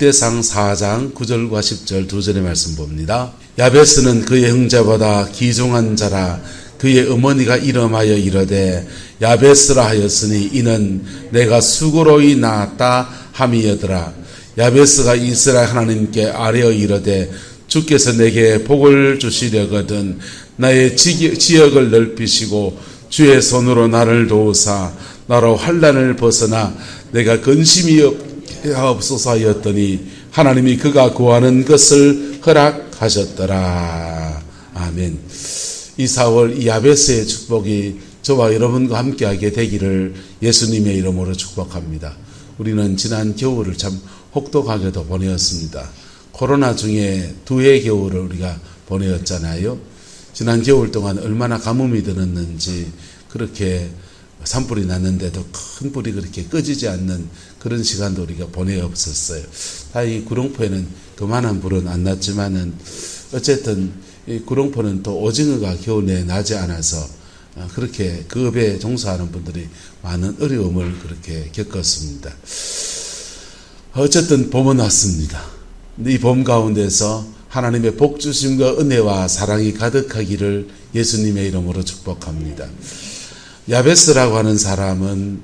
역대상 4장 9절과 10절 두 절의 말씀 봅니다. 야베스는 그의 형제보다 귀중한 자라. 그의 어머니가 이름하여 이르되 야베스라 하였으니 이는 내가 수고로이 낳았다 함이여더라. 야베스가 이스라엘 하나님께 아뢰어 이르되 주께서 내게 복을 주시려거든 나의 지역을 넓히시고 주의 손으로 나를 도우사 나로 환난을 벗어나 내가 근심이 없소서 하였더니 하나님이 그가 구하는 것을 허락하셨더라. 아멘. 이 4월 이 야베스의 축복이 저와 여러분과 함께하게 되기를 예수님의 이름으로 축복합니다. 우리는 지난 겨울을 참 혹독하게도 보내었습니다. 코로나 중에 2해 겨울을 우리가 보내었잖아요. 지난 겨울 동안 얼마나 가뭄이 들었는지 그렇게 산불이 났는데도 큰 불이 그렇게 꺼지지 않는 그런 시간도 우리가 보내었었어요. 다행히 구룡포에는 그만한 불은 안 났지만은 어쨌든 이 구룡포는 또 오징어가 겨울에 나지 않아서 그렇게 그 업에 종사하는 분들이 많은 어려움을 그렇게 겪었습니다. 어쨌든 봄은 왔습니다. 이 봄 가운데서 하나님의 복 주심과 은혜와 사랑이 가득하기를 예수님의 이름으로 축복합니다. 야베스라고 하는 사람은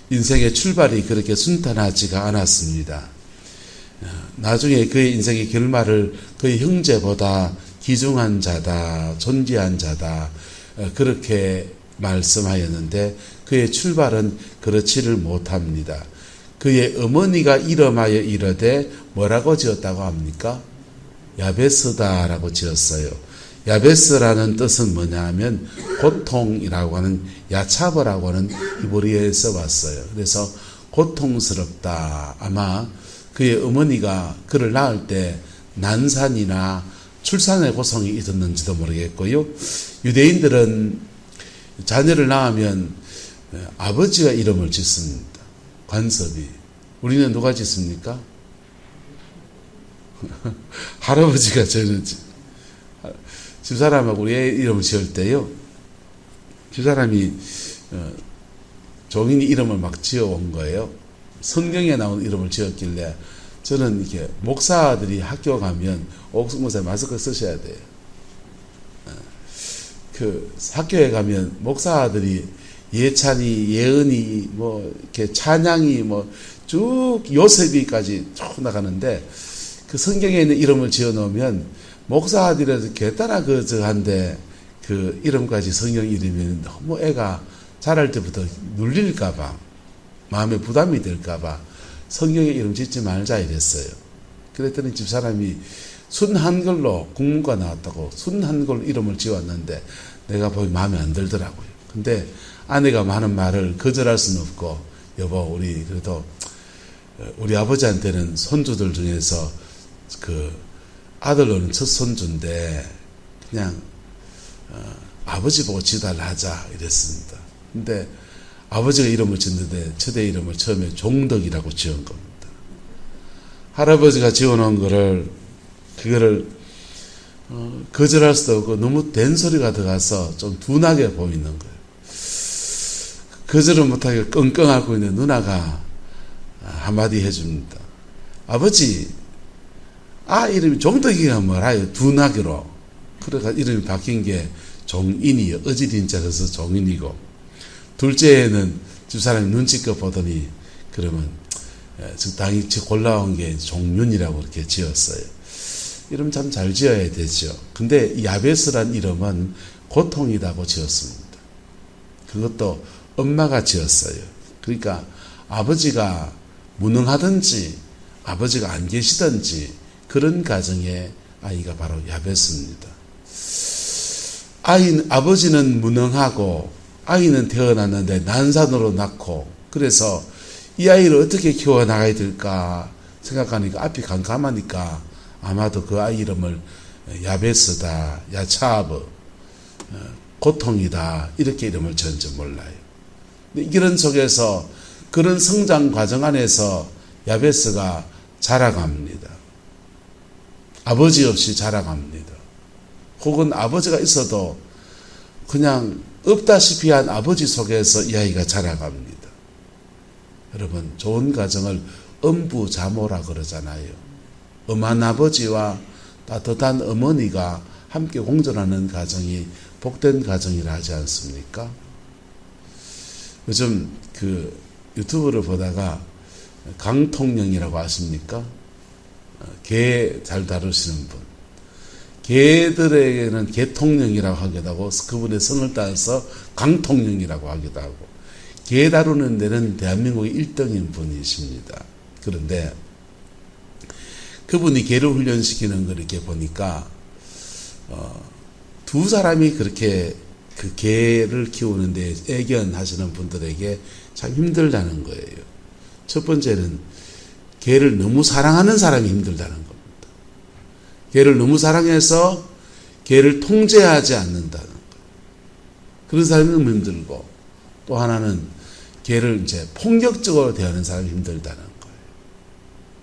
인생의 출발이 그렇게 순탄하지가 않았습니다. 나중에 그의 인생의 결말을 그의 형제보다 귀중한 자다, 존귀한 자다 그렇게 말씀하였는데 그의 출발은 그렇지를 못합니다. 그의 어머니가 이름하여 이르되 뭐라고 지었다고 합니까? 야베스다라고 지었어요. 야베스라는 뜻은 뭐냐 하면 고통이라고 하는 야차버라고 하는 히브리어에 써봤어요. 그래서 고통스럽다. 아마 그의 어머니가 그를 낳을 때 난산이나 출산의 고통이 있었는지도 모르겠고요. 유대인들은 자녀를 낳으면 아버지가 이름을 짓습니다. 관섭이. 우리는 누가 짓습니까? 할아버지가 저는지. 집사람하고 우리 애 이름을 지을 때요. 집사람이 종인이 이름을 막 지어온 거예요. 성경에 나온 이름을 지었길래 저는 이렇게 목사들이 학교 가면 옥수목사 마스크 쓰셔야 돼요. 그 학교에 가면 목사들이 예찬이, 예은이, 뭐 이렇게 찬양이 뭐 쭉 요셉이까지 쭉 나가는데 그 성경에 있는 이름을 지어 놓으면 목사들에서 개따라 그저한데 그 이름까지 성경 이름이면 너무 애가 자랄 때부터 눌릴까봐 마음에 부담이 될까봐 성경에 이름 짓지 말자 이랬어요. 그랬더니 집사람이 순한글로 국문과 나왔다고 순한글로 이름을 지었는데 내가 보기 마음에 안 들더라고요. 근데 아내가 하는 말을 거절할 수는 없고 여보 우리 그래도 우리 아버지한테는 손주들 중에서 그 아들로는 첫 손주인데 그냥 아버지 보고 지달라 하자 이랬습니다. 근데 아버지가 이름을 짓는데 첫애 이름을 처음에 종덕이라고 지은 겁니다. 할아버지가 지어놓은 그거를 거절할 수도 없고 너무 된소리가 들어가서 좀 둔하게 보이는 거예요. 거절을 못하게 끙끙 앓고 있는 누나가 한마디 해줍니다. 아버지, 이름이 종덕이가 뭐라요? 둔하기로. 그래가 이름이 바뀐 게 종인이요. 어지린자라서 종인이고. 둘째에는 집사람이 눈치껏 보더니 그러면 적당히 골라온 게 종윤이라고 이렇게 지었어요. 이름 참 잘 지어야 되죠. 근데 이 야베스란 이름은 고통이라고 지었습니다. 그것도 엄마가 지었어요. 그러니까 아버지가 무능하든지 아버지가 안 계시든지 그런 가정의 아이가 바로 야베스입니다. 아버지는 무능하고 아이는 태어났는데 난산으로 낳고 그래서 이 아이를 어떻게 키워나가야 될까 생각하니까 앞이 깜깜하니까 아마도 그 아이 이름을 야베스다, 야차브, 고통이다 이렇게 이름을 지은지 몰라요. 근데 이런 속에서 그런 성장 과정 안에서 야베스가 자라갑니다. 아버지 없이 자라갑니다. 혹은 아버지가 있어도 그냥 없다시피 한 아버지 속에서 이 아이가 자라갑니다. 여러분 좋은 가정을 엄부자모라 그러잖아요. 엄한 아버지와 따뜻한 어머니가 함께 공존하는 가정이 복된 가정이라 하지 않습니까? 요즘 그 유튜브를 보다가 강통령이라고 아십니까? 개 잘 다루시는 분. 개들에게는 개통령이라고 하기도 하고 그분의 성을 따서 강통령이라고 하기도 하고 개 다루는 데는 대한민국의 1등인 분이십니다. 그런데 그분이 개를 훈련시키는 걸 이렇게 보니까 두 사람이 그렇게 그 개를 키우는데 애견하시는 분들에게 참 힘들다는 거예요. 첫 번째는 개를 너무 사랑하는 사람이 힘들다는 겁니다. 개를 너무 사랑해서 개를 통제하지 않는다는 거. 그런 사람이 너무 힘들고 또 하나는 개를 이제 폭력적으로 대하는 사람이 힘들다는 거예요.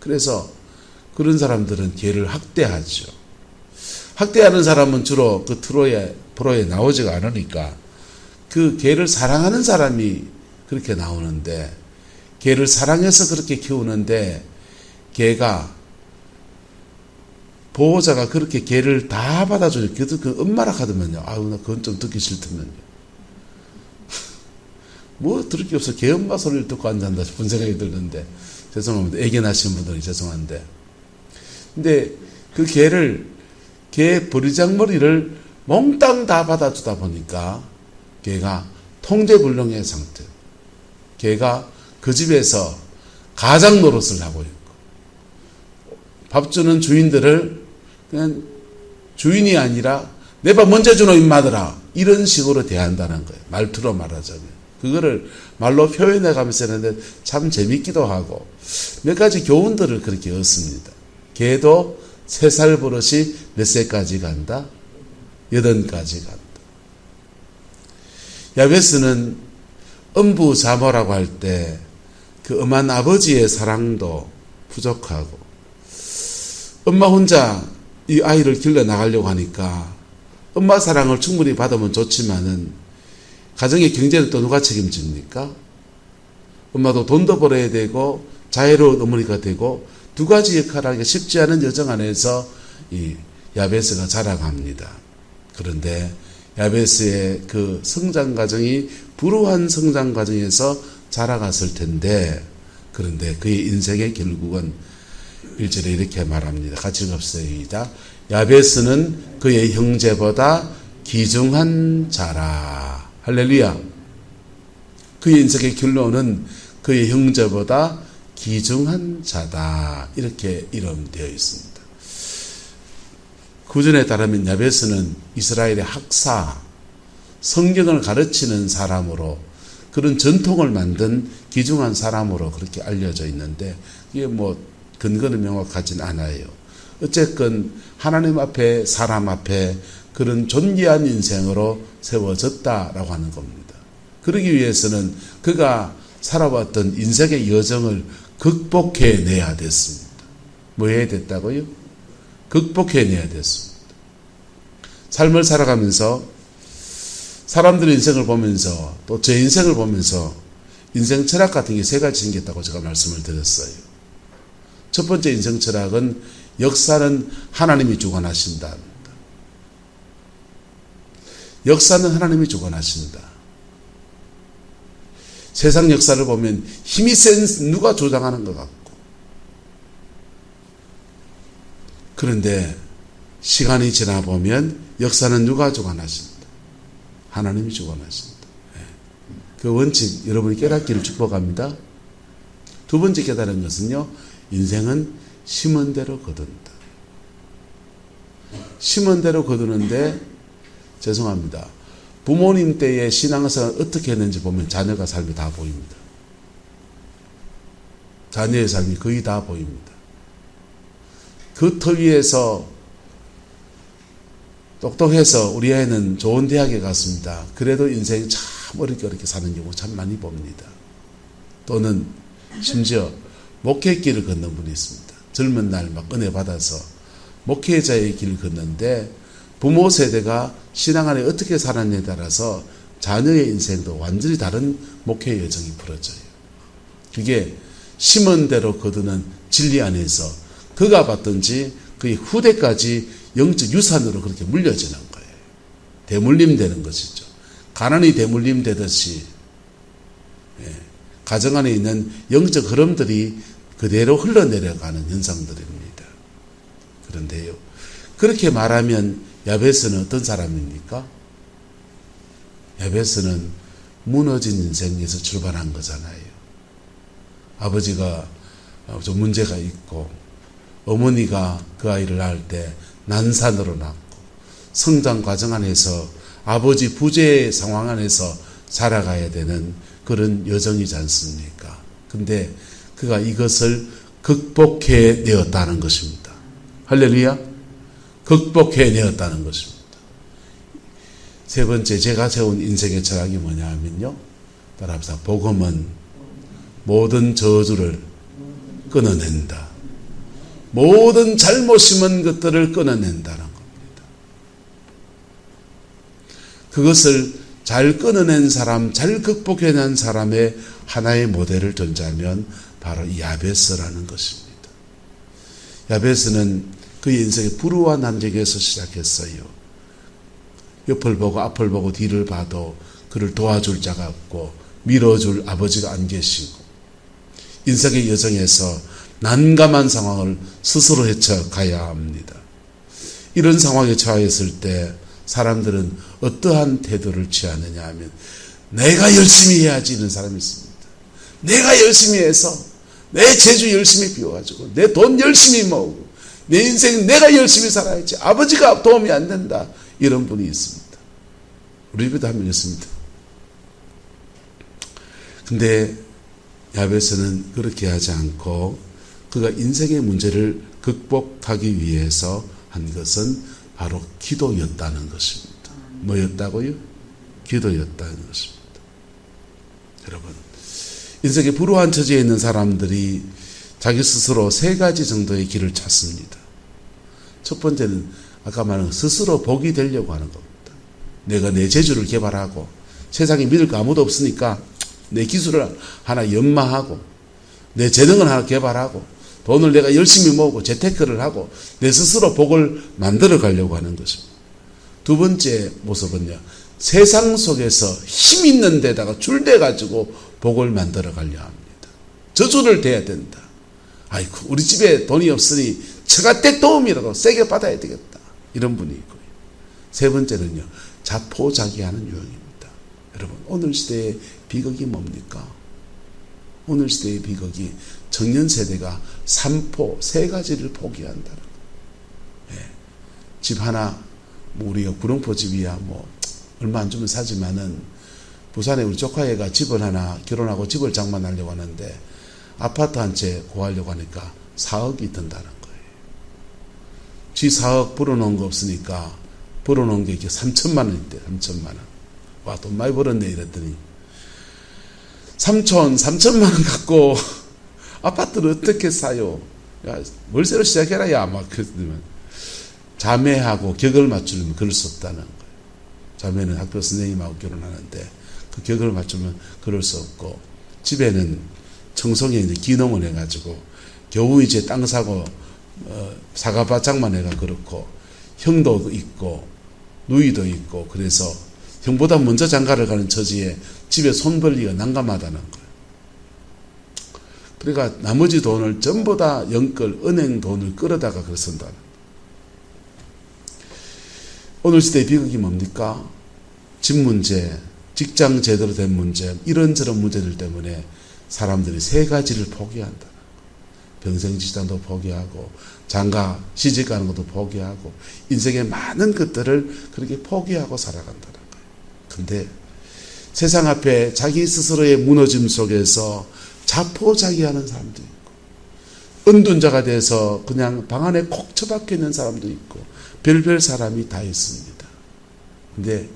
그래서 그런 사람들은 개를 학대하죠. 학대하는 사람은 주로 그 프로에 나오지가 않으니까 그 개를 사랑하는 사람이 그렇게 나오는데 개를 사랑해서 그렇게 키우는데 개가 보호자가 그렇게 개를 다 받아주니 그 엄마라 하더만요. 아유 나 그건 좀 듣기 싫더만요. 뭐 들을 게 없어. 개 엄마 소리를 듣고 앉았다 싶은 생각이 드는데 죄송합니다. 애견하시는 분들은 죄송한데 근데 그 개 버리장머리를 몽땅 다 받아주다 보니까 개가 통제불능의 상태. 개가 그 집에서 가장 노릇을 하고 있고 밥 주는 주인들을 그냥 주인이 아니라 내 밥 먼저 주노 임마들아 이런 식으로 대한다는 거예요. 말투로 말하자면. 그거를 말로 표현해 가면서 했는데 참 재밌기도 하고 몇 가지 교훈들을 그렇게 얻습니다. 개도 3살 버릇이 몇 세까지 간다? 8까지 간다. 야베스는 엄부자모라고 할 때 그 엄한 아버지의 사랑도 부족하고 엄마 혼자 이 아이를 길러 나가려고 하니까 엄마 사랑을 충분히 받으면 좋지만은 가정의 경제는 또 누가 책임집니까? 엄마도 돈도 벌어야 되고 자유로운 어머니가 되고 두 가지 역할을 하기가 쉽지 않은 여정 안에서 이 야베스가 자라갑니다. 그런데 야베스의 그 성장 과정이 불우한 성장 과정에서 자라갔을 텐데 그런데 그의 인생의 결국은 1절에 이렇게 말합니다. 같이 읽읍시다. 야베스는 그의 형제보다 귀중한 자라. 할렐루야. 그의 인생의 결론은 그의 형제보다 귀중한 자다. 이렇게 이름되어 있습니다. 구전에 따르면 야베스는 이스라엘의 학사, 성경을 가르치는 사람으로 그런 전통을 만든 귀중한 사람으로 그렇게 알려져 있는데 이게 뭐 근거는 명확하진 않아요. 어쨌건 하나님 앞에 사람 앞에 그런 존귀한 인생으로 세워졌다라고 하는 겁니다. 그러기 위해서는 그가 살아왔던 인생의 여정을 극복해내야 됐습니다. 뭐 해야 됐다고요? 극복해내야 됐습니다. 삶을 살아가면서 사람들의 인생을 보면서 또 제 인생을 보면서 인생 철학 같은 게 3가지 생겼다고 제가 말씀을 드렸어요. 첫 번째 인생 철학은 역사는 하나님이 주관하신다. 역사는 하나님이 주관하신다. 세상 역사를 보면 힘이 센 누가 조장하는 것 같고 그런데 시간이 지나 보면 역사는 누가 주관하신다. 하나님이 주관하신다. 그 원칙 여러분이 깨닫기를 축복합니다. 두 번째 깨달은 것은요. 인생은 심은 대로 거둔다. 심은 대로 거두는데 죄송합니다. 부모님 때의 신앙생활을 어떻게 했는지 보면 자녀가 삶이 다 보입니다. 자녀의 삶이 거의 다 보입니다. 그 터 위에서 똑똑해서 우리 애는 좋은 대학에 갔습니다. 그래도 인생이 참 어렵게 사는 경우 참 많이 봅니다. 또는 심지어 목회길을 걷는 분이 있습니다. 젊은 날 막 은혜 받아서 목회자의 길을 걷는데 부모 세대가 신앙 안에 어떻게 살았냐에 따라서 자녀의 인생도 완전히 다른 목회 여정이 벌어져요. 그게 심은 대로 거두는 진리 안에서 그가 받든지 그의 후대까지 영적 유산으로 그렇게 물려지는 거예요. 대물림 되는 것이죠. 가난이 대물림 되듯이 가정 안에 있는 영적 흐름들이 그대로 흘러내려가는 현상들입니다. 그런데요, 그렇게 말하면 야베스는 어떤 사람입니까? 야베스는 무너진 인생에서 출발한 거잖아요. 아버지가 좀 문제가 있고 어머니가 그 아이를 낳을 때 난산으로 낳고 성장 과정 안에서 아버지 부재의 상황 안에서 살아가야 되는 그런 여정이지 않습니까? 근데 그가 이것을 극복해내었다는 것입니다. 할렐루야. 극복해내었다는 것입니다. 세 번째, 제가 세운 인생의 철학이 뭐냐 하면요, 따라합시다. 복음은 모든 저주를 끊어낸다. 모든 잘못 심은 것들을 끊어낸다는 겁니다. 그것을 잘 끊어낸 사람, 잘 극복해낸 사람의 하나의 모델을 든자면 바로 야베스라는 것입니다. 야베스는 그의 인생의 불우한 환경에서 시작했어요. 옆을 보고 앞을 보고 뒤를 봐도 그를 도와줄 자가 없고 밀어줄 아버지가 안 계시고 인생의 여정에서 난감한 상황을 스스로 헤쳐가야 합니다. 이런 상황에 처했을 때 사람들은 어떠한 태도를 취하느냐 하면 내가 열심히 해야지 이런 사람이 있습니다. 내가 열심히 해서 내 재주 열심히 비워가지고 내 돈 열심히 모으고 내 인생 내가 열심히 살아야지 아버지가 도움이 안 된다 이런 분이 있습니다. 우리 집에도 한 명 있습니다. 근데 야베스는 그렇게 하지 않고 그가 인생의 문제를 극복하기 위해서 한 것은 바로 기도였다는 것입니다. 뭐였다고요? 기도였다는 것입니다. 여러분, 인생의 불우한 처지에 있는 사람들이 자기 스스로 세 가지 정도의 길을 찾습니다. 첫 번째는 아까 말한 스스로 복이 되려고 하는 겁니다. 내가 내 재주를 개발하고 세상에 믿을 거 아무도 없으니까 내 기술을 하나 연마하고 내 재능을 하나 개발하고 돈을 내가 열심히 모으고 재테크를 하고 내 스스로 복을 만들어 가려고 하는 것입니다. 두 번째 모습은요, 세상 속에서 힘 있는 데다가 줄대 가지고 복을 만들어 가려 합니다. 저주를 대야 된다. 아이고 우리 집에 돈이 없으니 처가댁 도움이라도 세게 받아야 되겠다. 이런 분이 있고요. 세 번째는요, 자포자기하는 유형입니다. 여러분, 오늘 시대의 비극이 뭡니까? 오늘 시대의 비극이 청년 세대가 삼포, 세 가지를 포기한다는 거예요. 예. 집 하나, 뭐 우리가 구룡포 집이야, 뭐 얼마 안 주면 사지만은 부산에 우리 조카애가 집을 하나 결혼하고 집을 장만하려고 하는데 아파트 한 채 구하려고 하니까 4억이 든다는 거예요. 지 4억 벌어놓은 거 없으니까 벌어놓은 게 이게 3천만 원인데 3천만 원. 와, 돈 많이 벌었네 이랬더니 3천만 원 갖고 아파트를 어떻게 사요? 야, 월세로 시작해라 야 막 그러면 자매하고 격을 맞추려면 그럴 수 없다는 거예요. 자매는 학교 선생님하고 결혼하는데 그 격을 맞추면 그럴 수 없고 집에는 청송에 이제 기농을 해가지고 겨우 이제 땅 사고 사과밭장만 해가 그렇고 형도 있고 누이도 있고 그래서 형보다 먼저 장가를 가는 처지에 집에 손 벌리기가 난감하다는 거예요. 그러니까 나머지 돈을 전부 다 연끌 은행 돈을 끌어다가 그걸 쓴다는 거예요. 오늘 시대의 비극이 뭡니까? 집 문제, 직장 제대로 된 문제, 이런저런 문제들 때문에 사람들이 세 가지를 포기한다. 병생지단도 포기하고 장가 시집가는 것도 포기하고 인생의 많은 것들을 그렇게 포기하고 살아간다는 거예요. 근데 세상 앞에 자기 스스로의 무너짐 속에서 자포자기하는 사람도 있고 은둔자가 돼서 그냥 방 안에 콕 처박혀 있는 사람도 있고 별별 사람이 다 있습니다. 근데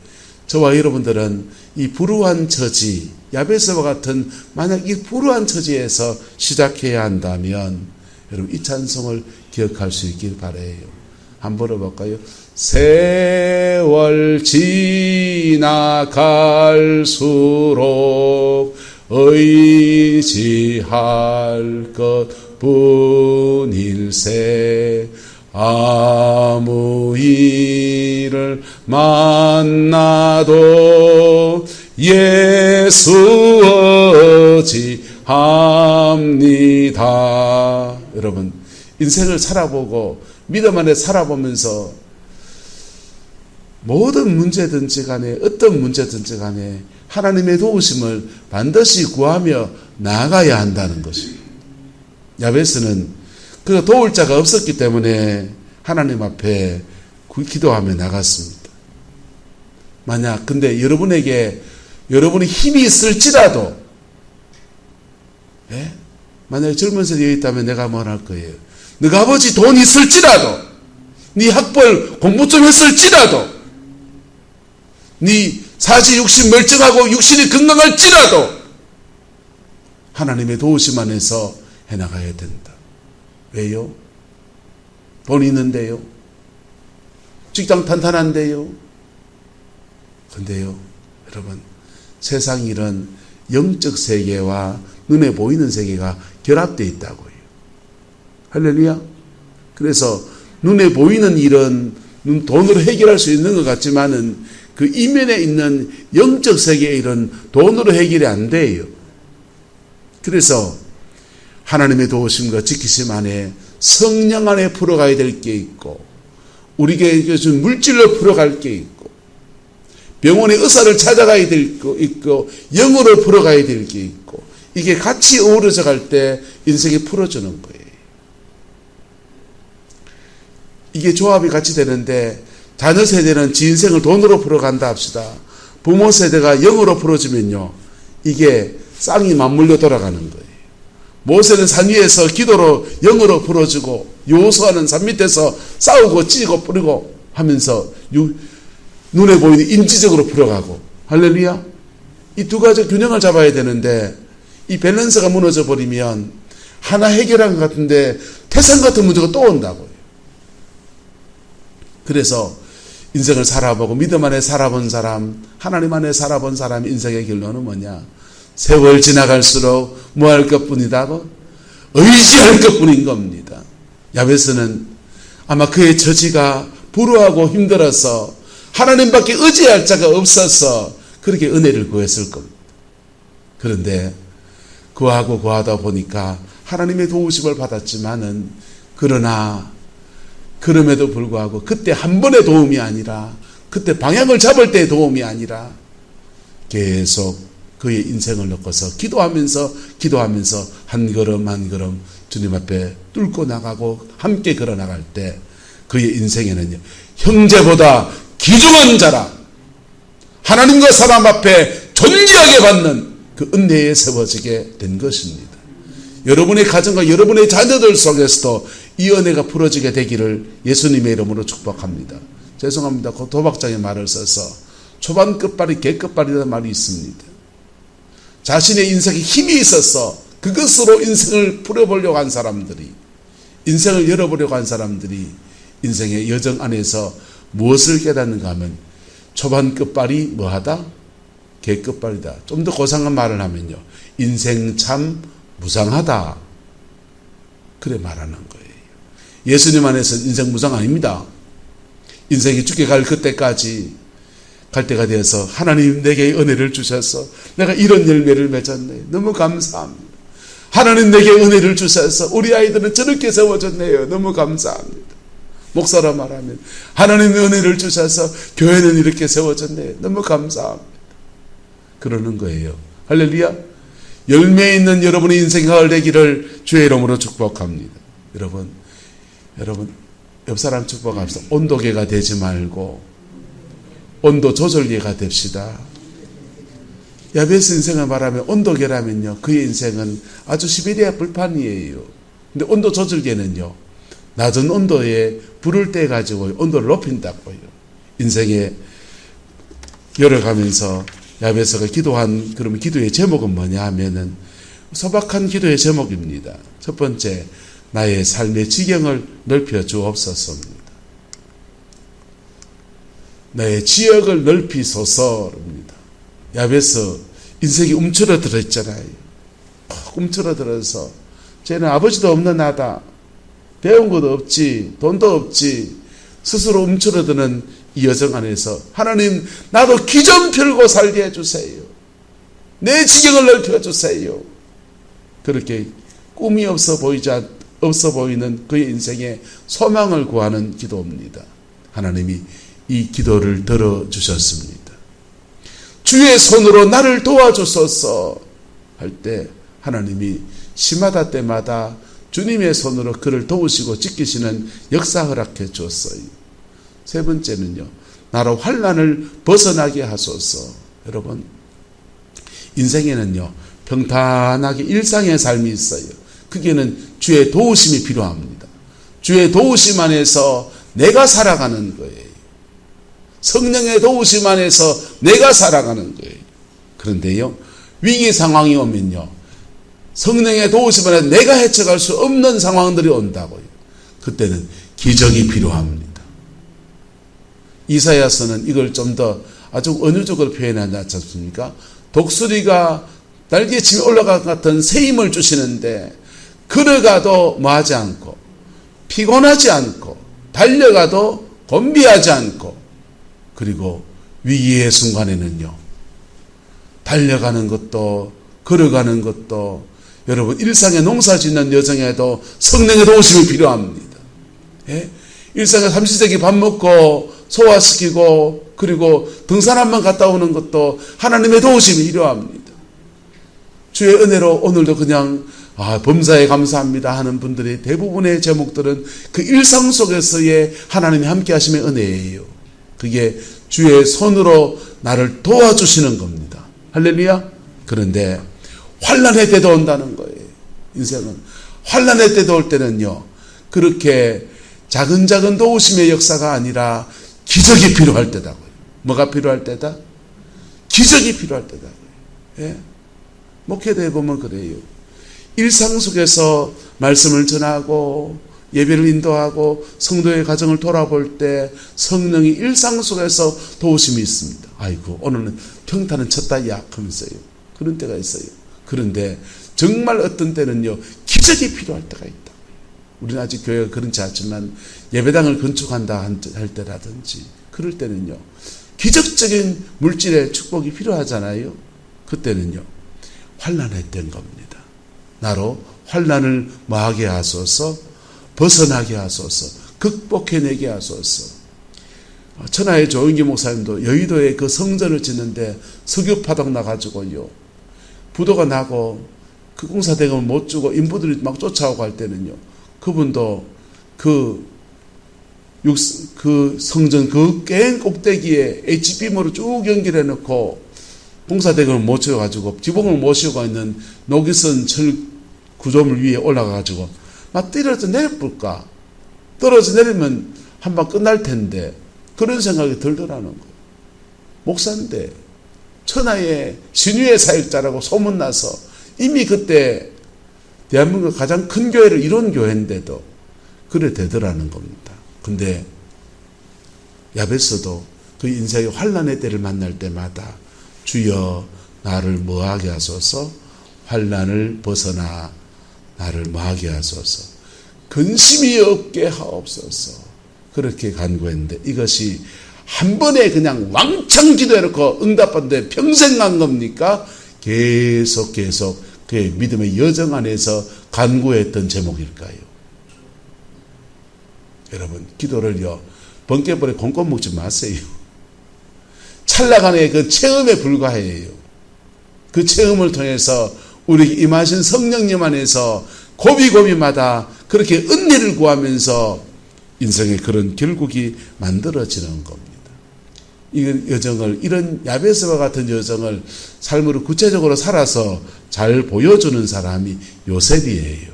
저와 여러분들은 이 불우한 처지, 야베스와 같은 만약 이 불우한 처지에서 시작해야 한다면 여러분 이 찬송을 기억할 수 있길 바라요. 한번 불러볼까요? 세월 지나갈수록 의지할 것뿐일세. 아무 일을 만나도 예수 의지합니다. 여러분, 인생을 살아보고 믿음 안에 살아보면서 모든 문제든지 간에, 어떤 문제든지 간에 하나님의 도우심을 반드시 구하며 나아가야 한다는 것입니다. 야베스는 그가 도울 자가 없었기 때문에 하나님 앞에 기도하며 나갔습니다. 만약 근데 여러분에게 여러분이 힘이 있을지라도, 만약에 젊은 세대에 있다면 내가 뭘 할 거예요? 너가 아버지 돈이 있을지라도, 네 학벌 공부 좀 했을지라도, 네 사지 육신 멀쩡하고 육신이 건강할지라도 하나님의 도우심 안에서 해나가야 된다. 왜요? 돈 있는데요? 직장 탄탄한데요? 근데요, 여러분, 세상 일은 영적 세계와 눈에 보이는 세계가 결합되어 있다고요. 할렐루야. 그래서 눈에 보이는 일은 돈으로 해결할 수 있는 것 같지만은 그 이면에 있는 영적 세계의 일은 돈으로 해결이 안 돼요. 그래서 하나님의 도우심과 지키심 안에 성령 안에 풀어가야 될 게 있고, 우리에게 준 물질로 풀어갈 게 있고, 병원의 의사를 찾아가야 될 게 있고, 영으로 풀어가야 될 게 있고, 이게 같이 어우러져 갈 때 인생이 풀어주는 거예요. 이게 조합이 같이 되는데, 자녀 세대는 지 인생을 돈으로 풀어간다 합시다. 부모 세대가 영으로 풀어주면요, 이게 쌍이 맞물려 돌아가는 거예요. 모세는 산 위에서 기도로 영으로 풀어주고, 여호수아는 산 밑에서 싸우고 찌고 뿌리고 하면서 눈에 보이는 인지적으로 풀어가고. 할렐루야. 이 두 가지 균형을 잡아야 되는데, 이 밸런스가 무너져 버리면 하나 해결한 것 같은데 태산 같은 문제가 또 온다고요. 그래서 인생을 살아보고 믿음 안에 살아본 사람, 하나님 안에 살아본 사람 인생의 결론은 뭐냐? 세월 지나갈수록 뭐 할 것뿐이다고? 의지할 것뿐인 겁니다. 야베스는 아마 그의 처지가 불우하고 힘들어서 하나님밖에 의지할 자가 없어서 그렇게 은혜를 구했을 겁니다. 그런데 구하다 보니까 하나님의 도우심을 받았지만은, 그러나 그럼에도 불구하고 그때 한 번의 도움이 아니라, 그때 방향을 잡을 때의 도움이 아니라 계속 그의 인생을 놓고서 기도하면서 한 걸음 한 걸음 주님 앞에 뚫고 나가고 함께 걸어 나갈 때 그의 인생에는요, 형제보다 귀중한 자라, 하나님과 사람 앞에 존귀하게 받는 그 은혜에 세워지게 된 것입니다. 여러분의 가정과 여러분의 자녀들 속에서도 이 은혜가 풀어지게 되기를 예수님의 이름으로 축복합니다. 죄송합니다. 그 도박장의 말을 써서 초반 끝발이 개끝발이라는 말이 있습니다. 자신의 인생에 힘이 있어서 그것으로 인생을 풀어보려고 한 사람들이, 인생을 열어보려고 한 사람들이 인생의 여정 안에서 무엇을 깨닫는가 하면 초반 끝발이 뭐하다? 개끝발이다. 좀 더 고상한 말을 하면요, 인생 참 무상하다. 그래 말하는 거예요. 예수님 안에서 인생 무상 아닙니다. 인생이 죽게 갈 그때까지 갈 때가 되어서 하나님 내게 은혜를 주셔서 내가 이런 열매를 맺었네. 너무 감사합니다. 하나님 내게 은혜를 주셔서 우리 아이들은 저렇게 세워졌네요. 너무 감사합니다. 목사라 말하면 하나님의 은혜를 주셔서 교회는 이렇게 세워졌네요. 너무 감사합니다. 그러는 거예요. 할렐루야. 열매 있는 여러분의 인생이 되기를 주의 이름으로 축복합니다. 여러분 옆 사람 축복합시다. 온도계가 되지 말고 온도 조절계가 됩시다. 야베스 인생을 말하면 온도계라면요, 그의 인생은 아주 시베리아 불판이에요. 근데 온도 조절계는요, 낮은 온도에 불을 떼가지고 온도를 높인다고요. 인생에 열어가면서 야베스가 기도한, 그러면 기도의 제목은 뭐냐 하면은 소박한 기도의 제목입니다. 첫 번째, 나의 삶의 지경을 넓혀 주옵소서입니다. 나의 지역을 넓히소서입니다. 야베스 인생이 움츠러들어 있잖아요. 움츠러들어서 쟤는 아버지도 없는 나다. 배운 것도 없지. 돈도 없지. 스스로 움츠러드는 이 여정 안에서 하나님, 나도 기 좀 펴고 살게 해주세요. 내 지경을 넓혀주세요. 그렇게 꿈이 없어 보이는 그의 인생에 소망을 구하는 기도입니다. 하나님이 이 기도를 들어주셨습니다. 주의 손으로 나를 도와주소서 할 때 하나님이 시마다 때마다 주님의 손으로 그를 도우시고 지키시는 역사 허락해 주었어요. 세 번째는요, 나로 환난을 벗어나게 하소서. 여러분, 인생에는요 평탄하게 일상의 삶이 있어요. 그게는 주의 도우심이 필요합니다. 주의 도우심 안에서 내가 살아가는 거예요. 성령의 도우심 안에서 내가 살아가는 거예요. 그런데요, 위기 상황이 오면요, 성령의 도우심 안에 내가 헤쳐갈 수 없는 상황들이 온다고요. 그때는 기적이 필요합니다. 이사야서는 이걸 좀 더 아주 은유적으로 표현하지 않습니까? 독수리가 날개침이 올라간 같은 새 힘을 주시는데 걸어가도 뭐하지 않고 피곤하지 않고 달려가도 곤비하지 않고, 그리고 위기의 순간에는요 달려가는 것도 걸어가는 것도, 여러분 일상의 농사 짓는 여정에도 성령의 도우심이 필요합니다. 예? 일상에 삼시세끼 밥 먹고 소화시키고 그리고 등산 한번 갔다 오는 것도 하나님의 도우심이 필요합니다. 주의 은혜로 오늘도 그냥 범사에 감사합니다 하는 분들의 대부분의 제목들은 그 일상 속에서의 하나님이 함께 하심의 은혜예요. 그게 주의 손으로 나를 도와주시는 겁니다. 할렐루야. 그런데 환난의 때도 온다는 거예요. 인생은 환난의 때도 올 때는요, 그렇게 작은 도우심의 역사가 아니라 기적이 필요할 때다고요. 뭐가 필요할 때다? 기적이 필요할 때다고요. 예? 목회대에 보면 그래요. 일상 속에서 말씀을 전하고 예배를 인도하고 성도의 가정을 돌아볼 때 성령이 일상 속에서 도우심이 있습니다. 아이고, 오늘은 평탄은 쳤다 야 하면서요. 그런 때가 있어요. 그런데 정말 어떤 때는요, 기적이 필요할 때가 있다. 우리는 아직 교회가 그렇지 않지만 예배당을 건축한다 할 때라든지 그럴 때는요, 기적적인 물질의 축복이 필요하잖아요. 그때는요, 환난의 때인 겁니다. 나로 환난을 뭐하게 하소서, 벗어나게 하소서, 극복해내게 하소서. 천하의 조영기 목사님도 여의도에 그 성전을 짓는데 석유파동 나가지고요, 부도가 나고 그 공사 대금을 못 주고 인부들이 막 쫓아오고 할 때는요, 그분도 그 성전 그 깬 꼭대기에 HBM으로 쭉 연결해 놓고 공사 대금을 못 줘가지고 지붕을 못 씌우고 있는 녹이선 철 구조물 위에 올라가가지고 막 떨어져 내려볼까? 떨어져 내리면 한방 끝날 텐데 그런 생각이 들더라는 거예요. 목사인데 천하의 신유의 사역자라고 소문나서 이미 그때 대한민국 가장 큰 교회를 이룬 교회인데도 그래 되더라는 겁니다. 근데 야베스도 그 인생의 환난의 때를 만날 때마다 주여 나를 뭐하게 하소서, 환난을 벗어나 나를 뭐하게 하소서, 근심이 없게 하옵소서, 그렇게 간구했는데 이것이 한 번에 그냥 왕창 기도해놓고 응답받는데 평생 간 겁니까? 계속 그의 믿음의 여정 안에서 간구했던 제목일까요? 여러분, 기도를요 번개불에 곰곰 먹지 마세요. 찰나간의 그 체험에 불과해요. 그 체험을 통해서 우리 임하신 성령님 안에서 고비고비마다 그렇게 은혜를 구하면서 인생의 그런 결국이 만들어지는 겁니다. 이 여정을, 이런 야베스와 같은 여정을 삶으로 구체적으로 살아서 잘 보여주는 사람이 요셉이에요.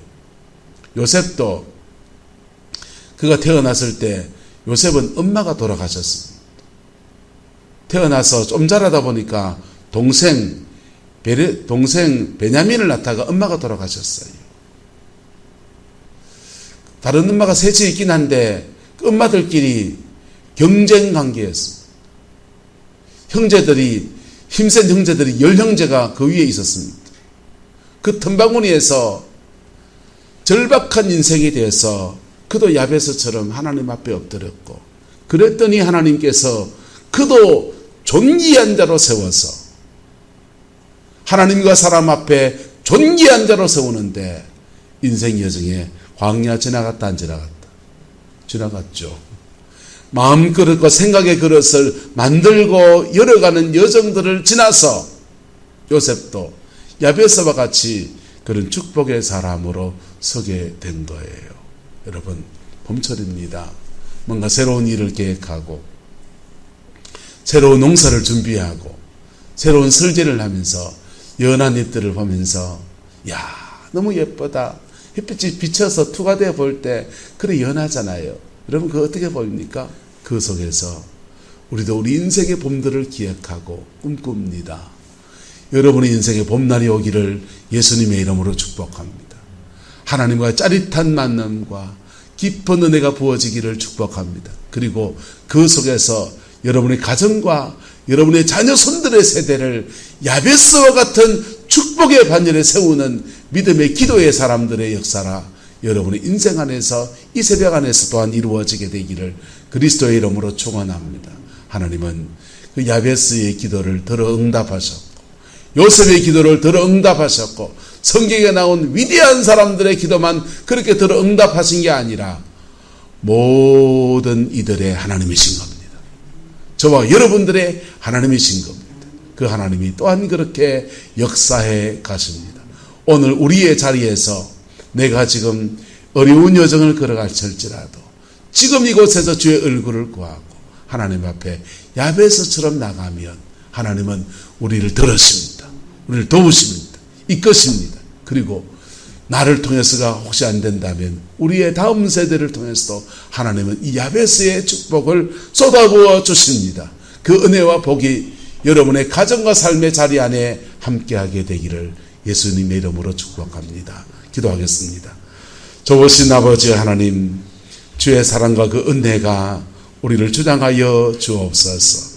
요셉도 그가 태어났을 때 요셉은 엄마가 돌아가셨습니다. 태어나서 좀 자라다 보니까 동생 베냐민을 낳다가 엄마가 돌아가셨어요. 다른 엄마가 셋이 있긴 한데 그 엄마들끼리 경쟁 관계였습니다. 힘센 형제들이 10형제가 그 위에 있었습니다. 그 틈바구니에서 절박한 인생이 되어서 그도 야베스처럼 하나님 앞에 엎드렸고, 그랬더니 하나님께서 그도 존귀한 자로 세워서, 하나님과 사람 앞에 존귀한 자로 세우는데 인생 여정에 광야 지나갔다 안 지나갔다? 지나갔죠. 마음그릇과 생각의 그릇을 만들고 열어가는 여정들을 지나서 요셉도 야베스와 같이 그런 축복의 사람으로 서게 된 거예요. 여러분, 봄철입니다. 뭔가 새로운 일을 계획하고 새로운 농사를 준비하고 새로운 설계를 하면서 연한 잎들을 보면서 야, 너무 예쁘다. 햇빛이 비쳐서 투과되어 볼 때 그래 연하잖아요. 여러분, 그거 어떻게 보입니까? 그 속에서 우리도 우리 인생의 봄들을 기획하고 꿈꿉니다. 여러분의 인생의 봄날이 오기를 예수님의 이름으로 축복합니다. 하나님과 짜릿한 만남과 깊은 은혜가 부어지기를 축복합니다. 그리고 그 속에서 여러분의 가정과 여러분의 자녀 손들의 세대를 야베스와 같은 축복의 반열에 세우는 믿음의 기도의 사람들의 역사라 여러분의 인생 안에서 이 새벽 안에서 또한 이루어지게 되기를 그리스도의 이름으로 축원합니다. 하나님은 그 야베스의 기도를 들어 응답하셨고 요셉의 기도를 들어 응답하셨고 성경에 나온 위대한 사람들의 기도만 그렇게 들어 응답하신 게 아니라 모든 이들의 하나님이신 겁니다. 저와 여러분들의 하나님이신 겁니다. 그 하나님이 또한 그렇게 역사해 가십니다. 오늘 우리의 자리에서 내가 지금 어려운 여정을 걸어갈지라도 지금 이곳에서 주의 얼굴을 구하고 하나님 앞에 야베스처럼 나가면 하나님은 우리를 들으십니다. 우리를 도우십니다. 이끄십니다. 그리고 나를 통해서가 혹시 안 된다면 우리의 다음 세대를 통해서도 하나님은 이 야베스의 축복을 쏟아부어 주십니다. 그 은혜와 복이 여러분의 가정과 삶의 자리 안에 함께하게 되기를 예수님의 이름으로 축복합니다. 기도하겠습니다. 좋으신 아버지 하나님, 주의 사랑과 그 은혜가 우리를 주장하여 주옵소서.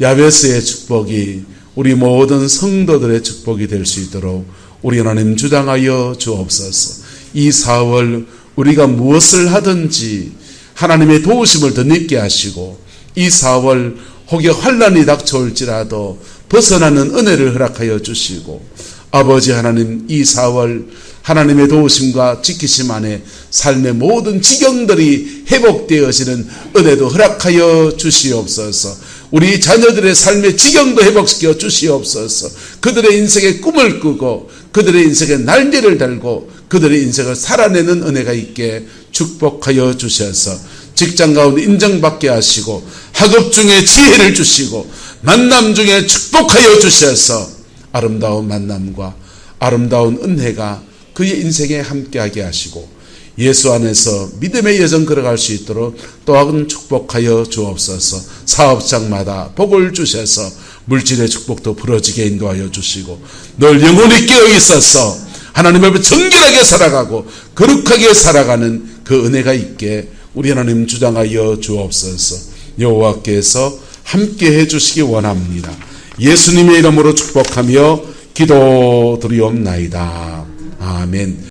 야베스의 축복이 우리 모든 성도들의 축복이 될 수 있도록 우리 하나님 주장하여 주옵소서. 이 4월 우리가 무엇을 하든지 하나님의 도우심을 덧입게 하시고 이 4월 혹여 환난이 닥쳐올지라도 벗어나는 은혜를 허락하여 주시고 아버지 하나님 이 4월 하나님의 도우심과 지키심 안에 삶의 모든 지경들이 회복되어지는 은혜도 허락하여 주시옵소서. 우리 자녀들의 삶의 지경도 회복시켜 주시옵소서. 그들의 인생의 꿈을 꾸고 그들의 인생의 날개를 달고 그들의 인생을 살아내는 은혜가 있게 축복하여 주셔서 직장 가운데 인정받게 하시고 학업 중에 지혜를 주시고 만남 중에 축복하여 주셔서 아름다운 만남과 아름다운 은혜가 그의 인생에 함께하게 하시고 예수 안에서 믿음의 여정 걸어갈 수 있도록 또한 축복하여 주옵소서. 사업장마다 복을 주셔서 물질의 축복도 부러지게 인도하여 주시고 늘 영혼이 깨어 있어서 하나님 앞에 정결하게 살아가고 거룩하게 살아가는 그 은혜가 있게 우리 하나님 주장하여 주옵소서. 여호와께서 함께해 주시기 원합니다. 예수님의 이름으로 축복하며 기도드리옵나이다. 아멘.